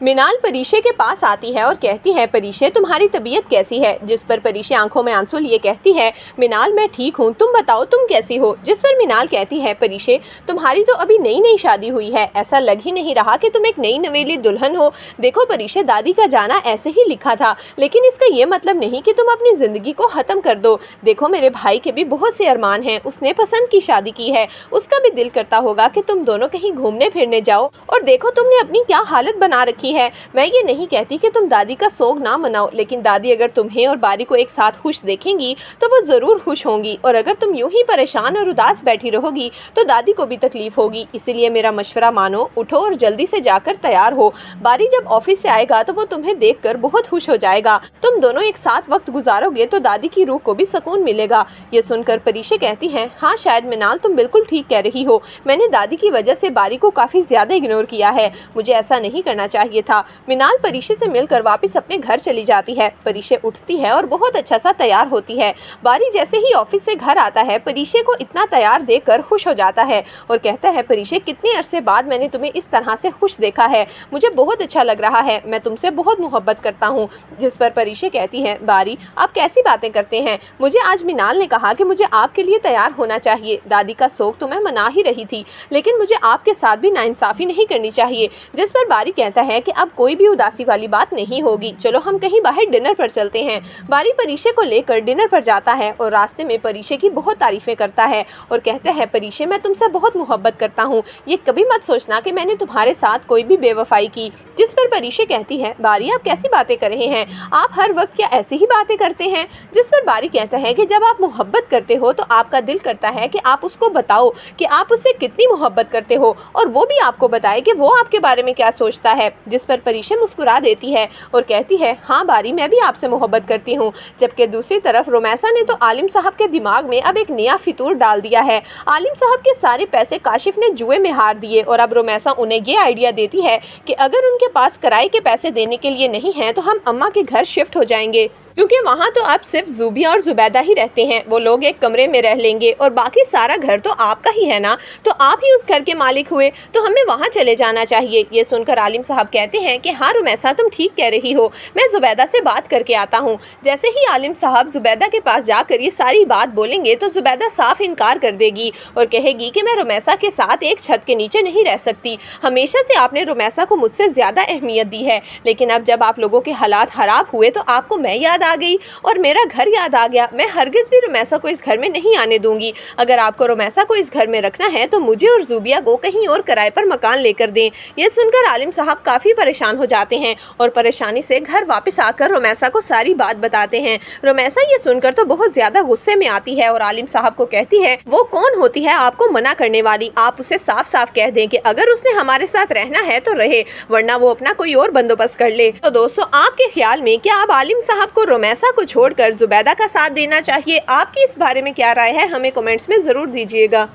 मिनाल परीशे के पास आती है और कहती है, परीशे तुम्हारी तबीयत कैसी है? जिस पर परीशे आंखों में आंसू लिए कहती है, मिनाल मैं ठीक हूँ, तुम बताओ तुम कैसी हो? जिस पर मिनाल कहती है, परीशे तुम्हारी तो अभी नई नई शादी हुई है, ऐसा लग ही नहीं रहा कि तुम एक नई नवेली दुल्हन हो। देखो परीशे, दादी का जाना ऐसे ही लिखा था, लेकिन इसका ये मतलब नहीं कि तुम अपनी जिंदगी को खत्म कर दो। देखो मेरे भाई के भी बहुत से अरमान हैं, उसने पसंद की शादी की है, उसका भी दिल करता होगा कि तुम दोनों कहीं घूमने फिरने जाओ, और देखो तुमने अपनी क्या हालत बना रखी है। मैं ये नहीं कहती कि तुम दादी का सोग ना मनाओ, लेकिन दादी अगर तुम्हें और बारी को एक साथ खुश देखेंगी तो वो जरूर खुश होंगी, और अगर तुम यूं ही परेशान और उदास बैठी रहोगी तो दादी को भी तकलीफ होगी। इसीलिए मेरा मशवरा मानो, उठो और जल्दी से जाकर तैयार हो। बारी जब ऑफिस से आएगा तो वो तुम्हें देखकर बहुत खुश हो जाएगा। तुम दोनों एक साथ वक्त गुजारोगे तो दादी की रूह को भी सुकून मिलेगा। ये सुनकर परीशे कहती हैं, हाँ शायद मिनाल तुम बिल्कुल ठीक कह रही हो, मैंने दादी की वजह से बारी को काफी ज्यादा इग्नोर किया है, मुझे ऐसा नहीं करना चाहिए था। मिनाल परीशे से मिलकर वापस अपने घर चली जाती है। परीशे उठती है और बहुत अच्छा सा तैयार होती है। बारी जैसे ही ऑफिस से घर आता है, परीशे को इतना तैयार देखकर खुश हो जाता है और कहता है, परीशे कितने अरसे बाद मैंने तुम्हें इस तरह से खुश देखा है, मुझे बहुत अच्छा लग रहा है, मैं तुमसे बहुत मोहब्बत करता हूँ। जिस पर परीशे कहती है, बारी आप कैसी बातें करते हैं, मुझे आज मिनाल ने कहा कि मुझे आपके लिए तैयार होना चाहिए। दादी का शौक तो मैं मना ही रही थी, लेकिन मुझे आपके साथ भी नाइंसाफी नहीं करनी चाहिए। जिस पर बारी कहता है कि अब कोई भी उदासी वाली बात नहीं होगी, चलो हम कहीं बाहर डिनर पर चलते हैं। बारी परीशे को लेकर डिनर पर जाता है और रास्ते में परीशे की बहुत तारीफें करता है और कहता है, परीशे मैं तुमसे बहुत मोहब्बत करता हूँ, ये कभी मत सोचना कि मैंने तुम्हारे साथ कोई भी बेवफाई की। जिस पर परीशे कहती है, बारी आप कैसी बातें कर रहे हैं, आप हर वक्त क्या ऐसी ही बातें करते हैं? जिस पर बारी कहता है कि जब आप मोहब्बत करते हो तो आपका दिल करता है कि आप उसको बताओ कि आप उससे कितनी मोहब्बत करते हो, और वो भी आपको बताए कि वो आपके बारे में क्या सोचता है। जिस पर परीशे मुस्कुरा देती है और कहती है, हाँ बारी मैं भी आपसे मोहब्बत करती हूँ। जबकि दूसरी तरफ रोमैसा ने तो आलिम साहब के दिमाग में अब एक नया फितूर डाल दिया है। आलिम साहब के सारे पैसे काशिफ ने जुए में हार दिए और अब रोमैसा उन्हें ये आइडिया देती है कि अगर उनके पास किराए के पैसे देने के लिए नहीं हैं तो हम अम्मा के घर शिफ्ट हो जाएंगे, क्योंकि वहाँ तो अब सिर्फ ज़ुबिया और जुबैदा ही रहते हैं, वो लोग एक कमरे में रह लेंगे और बाकी सारा घर तो आपका ही है ना, तो आप ही उस घर के मालिक हुए, तो हमें वहाँ चले जाना चाहिए। ये सुनकर आलिम साहब कहते हैं कि हाँ रुमैसा तुम ठीक कह रही हो, मैं जुबैदा से बात करके आता हूँ। जैसे ही आलिम साहब जुबैदा के पास जाकर ये सारी बात बोलेंगे तो जुबैदा साफ इनकार कर देगी और कहेगी कि मैं रुमैसा के साथ एक छत के नीचे नहीं रह सकती, हमेशा से आपने रुमैसा को मुझसे ज़्यादा अहमियत दी है, लेकिन अब जब आप लोगों के हालात ख़राब हुए तो आपको मैं याद आ गई और मेरा घर याद आ गया। मैं हरगिज भी रुमैसा को इस घर में नहीं आने दूंगी। अगर आपको रुमैसा को इस घर में रखना है तो मुझे और ज़ुबिया को कहीं और किराए पर मकान लेकर दें। ये सुनकर आलिम साहब काफ़ी परेशान हो जाते हैं और परेशानी से घर वापस आकर रुमैसा को सारी बात बताते हैं। रुमैसा ये सुनकर तो बहुत ज़्यादा गुस्से में आती है और आलिम साहब को कहती है, वो कौन होती है आपको मना करने वाली, आप उसे साफ साफ कह दें कि अगर उसने हमारे साथ रहना है तो रहे, वरना वो अपना कोई और बंदोबस्त कर ले। तो दोस्तों आपके ख्याल में क्या अब आलिम साहब को रुमैसा को छोड़कर जुबैदा का साथ देना चाहिए? आपकी इस बारे में क्या राय है, हमें कमेंट्स में जरूर दीजिएगा।